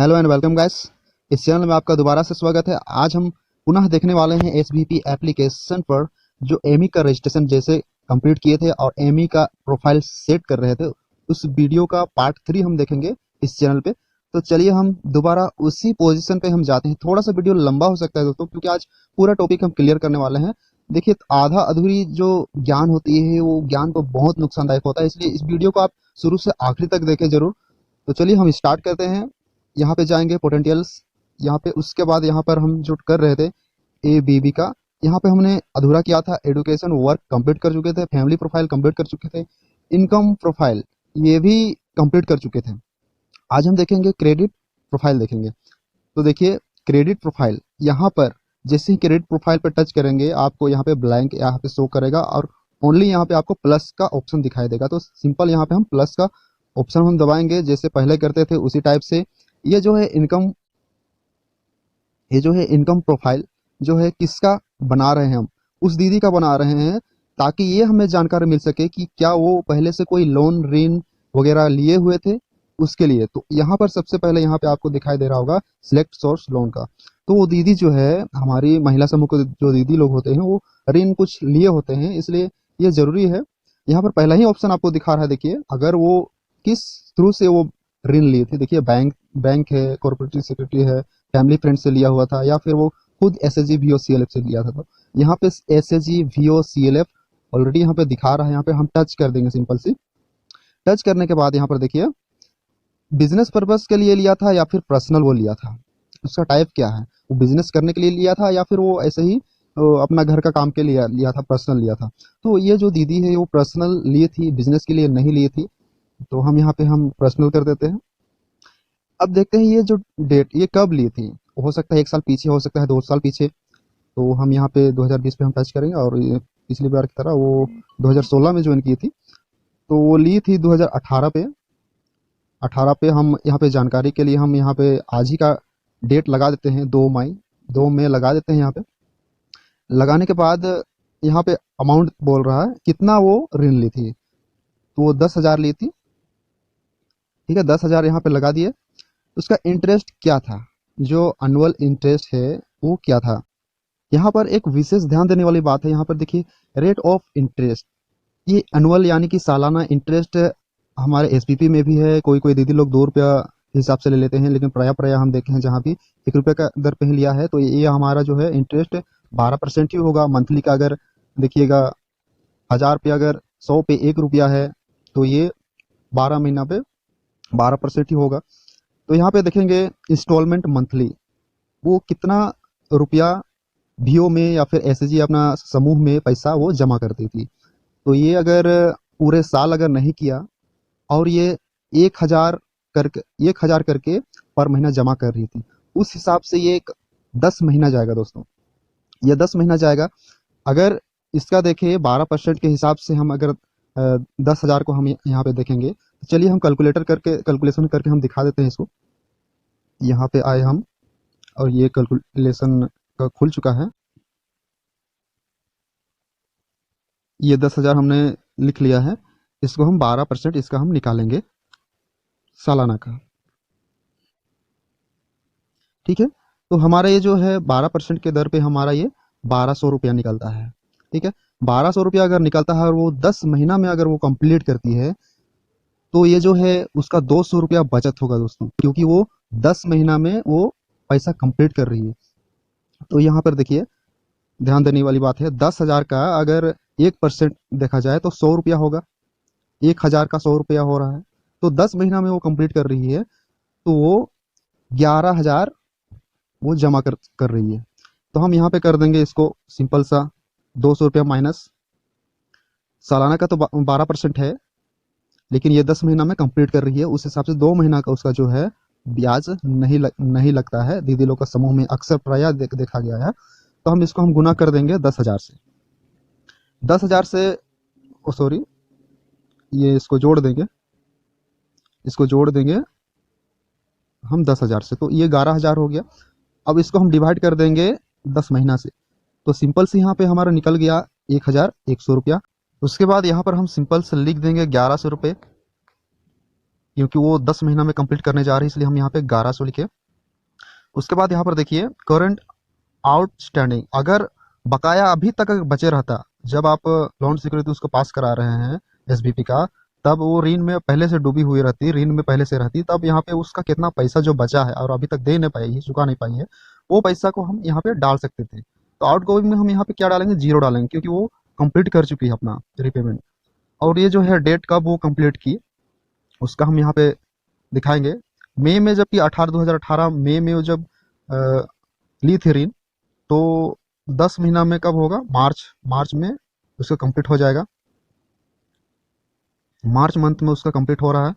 Hello and welcome guys. इस channel में आपका दोबारा से स्वागत है। आज हम पुनः देखने वाले हैं एसबीपी एप्लीकेशन पर जो एमई का रजिस्ट्रेशन जैसे कंप्लीट किए थे और एमई का प्रोफाइल सेट कर रहे थे, उस वीडियो का पार्ट 3 हम देखेंगे इस चैनल पे। तो चलिए हम दोबारा उसी पोजीशन पे हम जाते हैं। थोड़ा सा वीडियो लंबा हो सकता है दोस्तों, क्योंकि आज पूरा टॉपिक हम क्लियर करने वाले हैं। देखिए, आधा अधूरी जो ज्ञान होती है वो ज्ञान तो बहुत नुकसानदायक होता है, इसलिए इस वीडियो को आप शुरू से आखिरी तक देखें जरूर। तो चलिए हम स्टार्ट करते हैं। यहाँ पे जाएंगे पोटेंशियल्स, यहाँ पे उसके बाद यहाँ पर हम जो कर रहे थे ए बी बी का, यहाँ पे हमने अधूरा किया था। एडुकेशन वर्क कंप्लीट कर चुके थे, फैमिली प्रोफाइल कंप्लीट कर चुके थे, इनकम प्रोफाइल ये भी कंप्लीट कर चुके थे। आज हम देखेंगे क्रेडिट प्रोफाइल देखेंगे। तो देखिए, क्रेडिट प्रोफाइल यहाँ पर जैसे ही क्रेडिट प्रोफाइल पर टच करेंगे आपको यहाँ पे ब्लैंक यहाँ पे शो करेगा और ओनली यहाँ पे आपको प्लस का ऑप्शन दिखाई देगा। तो सिंपल यहाँ पे हम प्लस का ऑप्शन हम दबाएंगे, जैसे पहले करते थे उसी टाइप से। ये जो है इनकम प्रोफाइल जो है किसका बना रहे हैं हम, उस दीदी का बना रहे हैं, ताकि ये हमें जानकारी मिल सके कि क्या वो पहले से कोई लोन ऋण वगैरह लिए हुए थे उसके लिए। तो यहाँ पर सबसे पहले यहाँ पे आपको दिखाई दे रहा होगा सिलेक्ट सोर्स लोन का। तो वो दीदी जो है हमारी महिला समूह के जो दीदी लोग होते हैं वो ऋण कुछ लिए होते हैं, इसलिए ये जरूरी है। यहाँ पर पहला ही ऑप्शन आपको दिखा रहा है। देखिए, अगर वो किस थ्रू से वो ऋण लिए थे, देखिए बैंक है, कॉर्पोरेटिव सिक्योरिटी है, फैमिली फ्रेंड से लिया हुआ था, या फिर वो खुद एसएचजी वीओसीएलएफ से लिया था। तो यहाँ पे एसएचजी वीओसीएलएफ ऑलरेडी यहाँ पे दिखा रहा है। यहाँ पे हम टच कर देंगे, सिंपल सी टच करने के बाद यहाँ पर देखिए बिजनेस पर्पस के लिए लिया था या फिर पर्सनल वो लिया था, उसका टाइप क्या है, वो बिजनेस करने के लिए लिया था या फिर वो ऐसे ही अपना घर का काम के लिए लिया था, पर्सनल लिया था। तो ये जो दीदी है वो पर्सनल लिए थी, बिजनेस के लिए नहीं लिए थी। तो हम यहाँ पे हम पर्सनल कर देते हैं। अब देखते हैं ये जो डेट ये कब ली थी। हो सकता है 1 साल पीछे, हो सकता है 2 साल पीछे। तो हम यहाँ पे 2020 पे हम टच करेंगे और ये पिछली बार की तरह वो 2016 में ज्वाइन की थी, तो वो ली थी 2018 पे। 18 पे हम यहाँ पे जानकारी के लिए हम यहाँ पे आज ही का डेट लगा देते हैं, 2 मई लगा देते हैं। यहाँ पे लगाने के बाद यहाँ पे अमाउंट बोल रहा है कितना वो ऋण ली थी, तो वो 10,000 ली थी। ठीक है, 10,000 यहाँ पे लगा दिए। उसका इंटरेस्ट क्या था, जो एनुअल इंटरेस्ट है वो क्या था। यहाँ पर एक विशेष ध्यान देने वाली बात है। यहाँ पर देखिए रेट ऑफ इंटरेस्ट, ये एनुअल यानी कि सालाना इंटरेस्ट हमारे एसपीपी में भी है। कोई कोई दीदी लोग 2 रुपया हिसाब से ले लेते हैं, लेकिन प्राय हम देखे हैं जहाँ भी 1 रुपये का दर पे ही लिया है। तो ये हमारा जो है इंटरेस्ट 12% ही होगा मंथली का। अगर देखिएगा 1000 पे अगर 100 पे 1 रुपया है तो ये 12 महीना पे 12% ही होगा। तो यहाँ पे देखेंगे इंस्टॉलमेंट मंथली वो कितना रुपया वीओ में या फिर एसएचजी अपना समूह में पैसा वो जमा करती थी। तो ये अगर पूरे साल अगर नहीं किया और ये 1,000 करके पर महीना जमा कर रही थी, उस हिसाब से ये 10 महीना जाएगा दोस्तों, ये 10 महीना जाएगा। अगर इसका देखें 12% के हिसाब से हम अगर 10,000 को हम यहाँ पे देखेंगे, तो चलिए हम कैलकुलेशन करके हम दिखा देते हैं इसको। यहाँ पे आए हम और ये कैलकुलेशन का खुल चुका है। ये 10,000 हमने लिख लिया है, इसको हम 12% इसका हम निकालेंगे सालाना का। ठीक है, तो हमारा ये जो है 12% के दर पे हमारा ये 1,200 रुपया निकलता है। ठीक है, 1,200 रुपया अगर निकलता है और वो 10 महीना में अगर वो कंप्लीट करती है, तो ये जो है उसका 200 रुपया बचत होगा दोस्तों, क्योंकि वो 10 महीना में वो पैसा कंप्लीट कर रही है। तो यहाँ पर देखिए ध्यान देने वाली बात है, 10,000 का अगर 1% देखा जाए तो 100 रुपया होगा। 1,000 का 100 रुपया हो रहा है, तो 10 महीना में वो कंप्लीट कर रही है, तो वो 11,000 वो जमा कर रही है। तो हम यहाँ पे कर देंगे इसको सिंपल सा 200 रुपया माइनस सालाना का तो 12% है, लेकिन ये 10 महीना में कंप्लीट कर रही है, उस हिसाब से 2 महीना का उसका जो है ब्याज नहीं लगता है। दीदी लोग का समूह में अक्सर प्राय देखा गया है। तो हम इसको हम गुना कर देंगे 10,000 से। 10,000 से सॉरी, ये इसको जोड़ देंगे हम 10,000 से, तो ये 11,000 हो गया। अब इसको हम डिवाइड कर देंगे 10 महीना से, तो सिंपल से यहाँ पे हमारा निकल गया 1,100 रुपया। उसके बाद यहाँ पर हम सिंपल से लिख देंगे 1,100 रुपये। क्योंकि वो 10 महीना में कंप्लीट करने जा रही है, इसलिए हम यहाँ पे 1100 लिखे। उसके बाद यहाँ पर देखिए करंट आउटस्टैंडिंग, अगर बकाया अभी तक अगर बचे रहता, जब आप लोन सिक्योरिटी उसको पास करा रहे हैं एसबीपी का, तब वो ऋण में पहले से डूबी हुई रहती, ऋण में पहले से रहती, तब यहाँ पे उसका कितना पैसा जो बचा है और अभी तक दे नहीं पाई है, चुका नहीं पाई है, वो पैसा को हम यहाँ पे डाल सकते थे। तो आउट गोइंग में हम यहाँ पे क्या डालेंगे, जीरो डालेंगे, क्योंकि वो कंप्लीट कर चुकी है अपना रिपेमेंट। और ये जो है डेट कब वो कंप्लीट की, उसका हम यहाँ पे दिखाएंगे। मई में, जबकि 2018 मई में वो जब ली थी ऋण, तो 10 महीना में कब होगा, मार्च मार्च में उसका कंप्लीट हो जाएगा। मार्च मंथ में उसका कंप्लीट हो रहा है,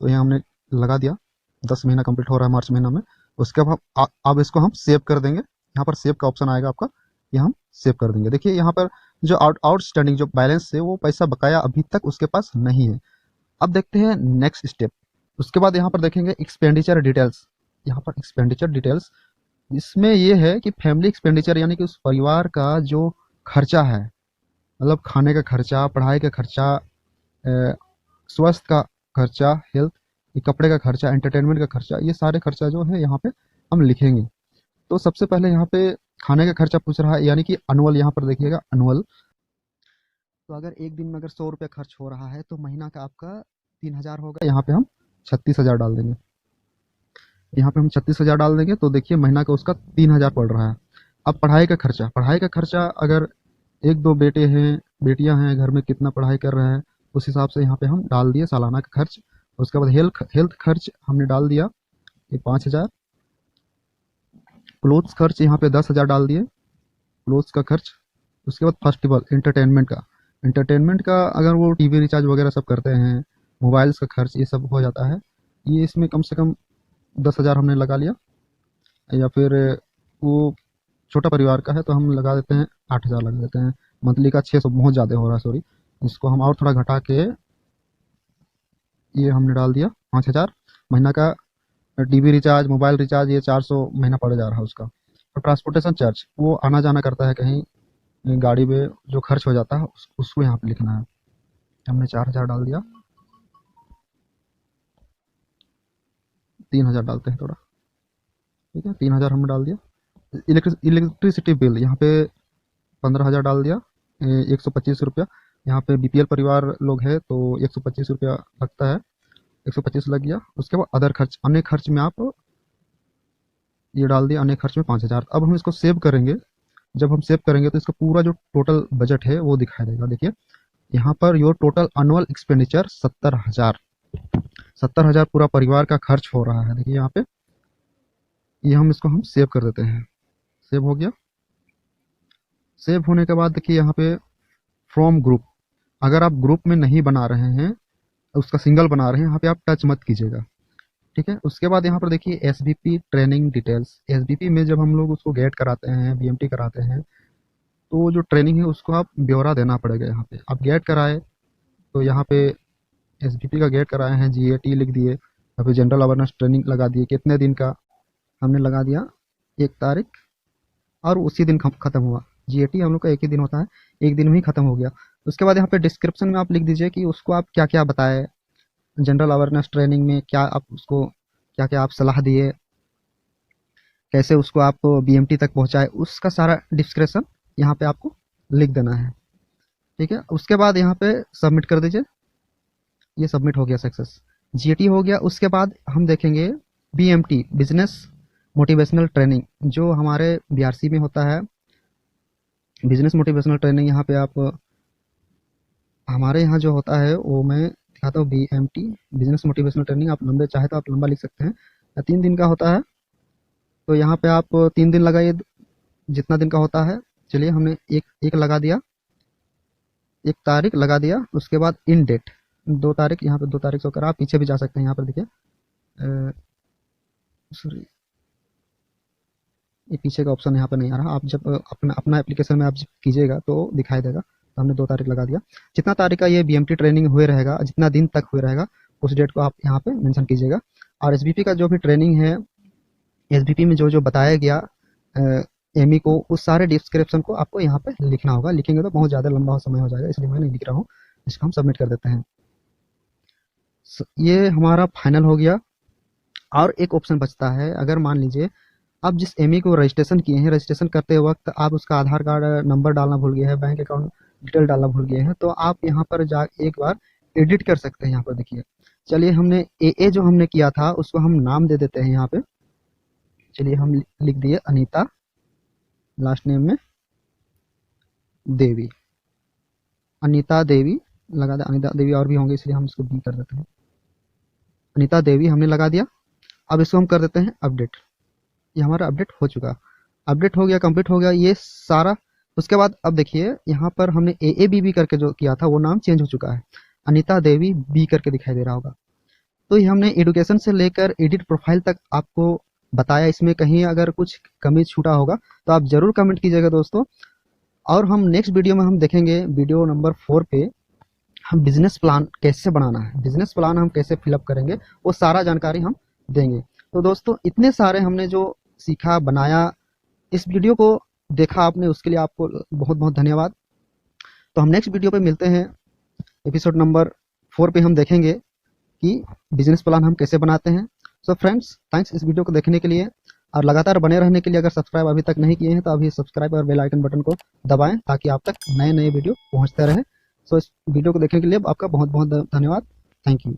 तो यहाँ हमने लगा दिया 10 महीना कंप्लीट हो रहा है मार्च महीना में। उसके बाद अब इसको हम सेव कर देंगे, यहाँ पर सेव का ऑप्शन आएगा आपका, ये हम सेव कर देंगे। देखिए यहाँ पर जो आउटस्टैंडिंग जो बैलेंस है, वो पैसा बकाया अभी तक उसके पास नहीं है। अब देखते हैं नेक्स्ट स्टेप। उसके बाद यहाँ पर देखेंगे एक्सपेंडिचर डिटेल्स। यहाँ पर एक्सपेंडिचर डिटेल्स, इसमें ये है कि फैमिली एक्सपेंडिचर, यानी कि उस परिवार का जो खर्चा है, मतलब खाने का खर्चा, पढ़ाई का खर्चा, स्वास्थ्य का खर्चा, हेल्थ, ये कपड़े का खर्चा, एंटरटेनमेंट का खर्चा, ये सारे खर्चा जो है यहाँ पे हम लिखेंगे। तो सबसे पहले यहाँ पे खाने का खर्चा पूछ रहा है, यानी कि अनुअल, यहाँ पर देखिएगा अनुअल। तो अगर एक दिन में अगर 100 रुपये खर्च हो रहा है, तो महीना का आपका 3000 होगा, यहाँ पे हम 36,000 डाल देंगे। यहाँ पे हम 36,000 डाल देंगे, तो देखिए महीना का उसका 3000 पड़ रहा है। अब पढ़ाई का खर्चा, पढ़ाई का खर्चा अगर एक दो बेटे हैं, बेटियां हैं घर में, कितना पढ़ाई कर रहे हैं, उस हिसाब से यहाँ पे हम डाल दिए सालाना का खर्च। उसके बाद हेल्थ खर्च हमने डाल दिया, ये 5000। क्लोथ्स खर्च यहाँ पे 10,000 डाल दिए, क्लोथ्स का खर्च। उसके बाद फेस्टिवल एंटरटेनमेंट का अगर वो टीवी रिचार्ज वगैरह सब करते हैं, मोबाइल्स का खर्च, ये सब हो जाता है, ये इसमें कम से कम 10,000 हमने लगा लिया। या फिर वो छोटा परिवार का है तो हम लगा देते हैं 8,000 लगा देते हैं। मंथली का 600 बहुत ज़्यादा हो रहा है, सॉरी, इसको हम और थोड़ा घटा के ये हमने डाल दिया 5,000। महीना का टीवी रिचार्ज, मोबाइल रिचार्ज, ये 400 महीना पड़ जा रहा है उसका। और ट्रांसपोर्टेशन चार्ज, वो आना जाना करता है कहीं गाड़ी में, जो खर्च हो जाता है उसको यहाँ पे लिखना है। हमने 4,000 डाल दिया, 3,000 डालते हैं थोड़ा, ठीक है, 3,000 हमने डाल दिया। इलेक्ट्रिसिटी बिल यहाँ पे 15,000 डाल दिया, 125 रुपया। यहाँ पे बीपीएल परिवार लोग है तो 125 रुपया लगता है, 125 लग गया। उसके बाद अदर खर्च, अन्य खर्च में आप ये डाल दिया, अन्य खर्च में 5,000। अब हम इसको सेव करेंगे, जब हम सेव करेंगे तो इसका पूरा जो टोटल बजट है वो दिखाई देगा। देखिए यहाँ per your total annual expenditure 70,000, 70,000 पूरा परिवार का खर्च हो रहा है। देखिए यहाँ पे, ये हम इसको हम सेव कर देते हैं, सेव हो गया। सेव होने के बाद देखिए यहाँ पे फ्रॉम ग्रुप, अगर आप ग्रुप में नहीं बना रहे हैं, उसका सिंगल बना रहे हैं, यहाँ पे आप टच मत कीजिएगा, ठीक है। उसके बाद यहाँ पर देखिए एसबीपी ट्रेनिंग डिटेल्स। एसबीपी में जब हम लोग उसको गेट कराते हैं, बीएमटी कराते हैं, तो जो ट्रेनिंग है उसको आप ब्यौरा देना पड़ेगा। यहाँ पे आप गेट कराए तो यहाँ पे एसबीपी का गेट कराए हैं, जीएटी लिख दिए, या फिर जनरल अवेयरनेस ट्रेनिंग लगा दिए, कितने दिन का हमने लगा दिया, 1 तारीख, और उसी दिन खत्म हुआ। जीएटी हम लोग का एक ही दिन होता है, एक दिन में ही खत्म हो गया। उसके बाद यहाँ पे डिस्क्रिप्शन में आप लिख दीजिए कि उसको आप क्या क्या बताए, जनरल अवेयरनेस ट्रेनिंग में क्या आप उसको क्या क्या आप सलाह दिए, कैसे उसको आप बीएमटी तक पहुंचाए, उसका सारा डिस्क्रिप्शन यहाँ पे आपको लिख देना है, ठीक है। उसके बाद यहाँ पे सबमिट कर दीजिए, ये सबमिट हो गया सक्सेस, जीएटी हो गया। उसके बाद हम देखेंगे बीएमटी, बिजनेस मोटिवेशनल ट्रेनिंग, जो हमारे बीआरसी में होता है, बिजनेस मोटिवेशनल ट्रेनिंग। यहाँ पे आप, हमारे यहाँ जो होता है वो मैं दिखाता हूँ, बीएमटी बिजनेस मोटिवेशनल ट्रेनिंग। आप लंबे चाहे तो आप लंबा लिख सकते हैं, 3 दिन का होता है, तो यहाँ पे आप 3 दिन लगाइए, जितना दिन का होता है। चलिए हमने एक लगा दिया, 1 तारीख लगा दिया। उसके बाद इन डेट 2 तारीख, यहाँ पे 2 तारीख से होकर आप पीछे भी जा सकते हैं। यहाँ पर देखिए, सॉरी, ये पीछे का ऑप्शन यहाँ पर नहीं आ रहा, आप जब अपना एप्लीकेशन में आप जब कीजिएगा तो दिखाई देगा। तो हमने 2 तारीख लगा दिया। जितना तारीख का ये बीएमटी ट्रेनिंग हुए रहेगा, जितना दिन तक हुए रहेगा, उस डेट को आप यहाँ पे मेंशन कीजिएगा। और एसबीपी का जो भी ट्रेनिंग है, एसबीपी में जो जो बताया गया एमई को, उस सारे डिस्क्रिप्शन को आपको यहाँ पे लिखना होगा। लिखेंगे तो बहुत ज़्यादा लंबा समय हो जाएगा, इसलिए मैं नहीं लिख रहा हूँ। इसको हम सबमिट कर देते हैं। ये हमारा फाइनल हो गया। और एक ऑप्शन बचता है, अगर मान लीजिए आप जिस एमई को रजिस्ट्रेशन किए हैं, रजिस्ट्रेशन करते वक्त आप उसका आधार कार्ड नंबर डालना भूल गए हैं, बैंक अकाउंट डिटेल डालना भूल गए हैं, तो आप यहाँ पर जा एक बार एडिट कर सकते हैं। यहाँ पर देखिए, चलिए हमने ए जो हमने किया था उसको हम नाम दे देते हैं यहाँ पे। चलिए हम लिख दिए अनीता, लास्ट नेम में देवी, अनीता देवी लगा दे। अनीता देवी और भी होंगे इसलिए हम इसको बी कर देते हैं। अनीता देवी हमने लगा दिया। अब इसको हम कर देते हैं अपडेट। ये हमारा अपडेट हो चुका, अपडेट हो गया, कंप्लीट हो गया ये सारा। उसके बाद अब देखिए यहाँ पर हमने ए बी बी करके जो किया था वो नाम चेंज हो चुका है, अनीता देवी बी करके दिखाई दे रहा होगा। तो ये हमने एडुकेशन से लेकर एडिट प्रोफाइल तक आपको बताया। इसमें कहीं अगर कुछ कमी छूटा होगा तो आप जरूर कमेंट कीजिएगा दोस्तों। और हम नेक्स्ट वीडियो में हम देखेंगे, वीडियो नंबर 4 पे हम बिजनेस प्लान कैसे बनाना है, बिजनेस प्लान हम कैसे फिलअप करेंगे, वो सारा जानकारी हम देंगे। तो दोस्तों इतने सारे हमने जो सीखा बनाया, इस वीडियो को देखा आपने, उसके लिए आपको बहुत बहुत धन्यवाद। तो हम नेक्स्ट वीडियो पे मिलते हैं, एपिसोड नंबर 4 पे हम देखेंगे कि बिजनेस प्लान हम कैसे बनाते हैं। सो फ्रेंड्स, थैंक्स इस वीडियो को देखने के लिए, और लगातार बने रहने के लिए अगर सब्सक्राइब अभी तक नहीं किए हैं तो अभी सब्सक्राइब और बेल आइकन बटन को दबाएं ताकि आप तक नए नए वीडियो पहुंचते रहे। सो इस वीडियो को देखने के लिए आपका बहुत बहुत धन्यवाद। Thank you.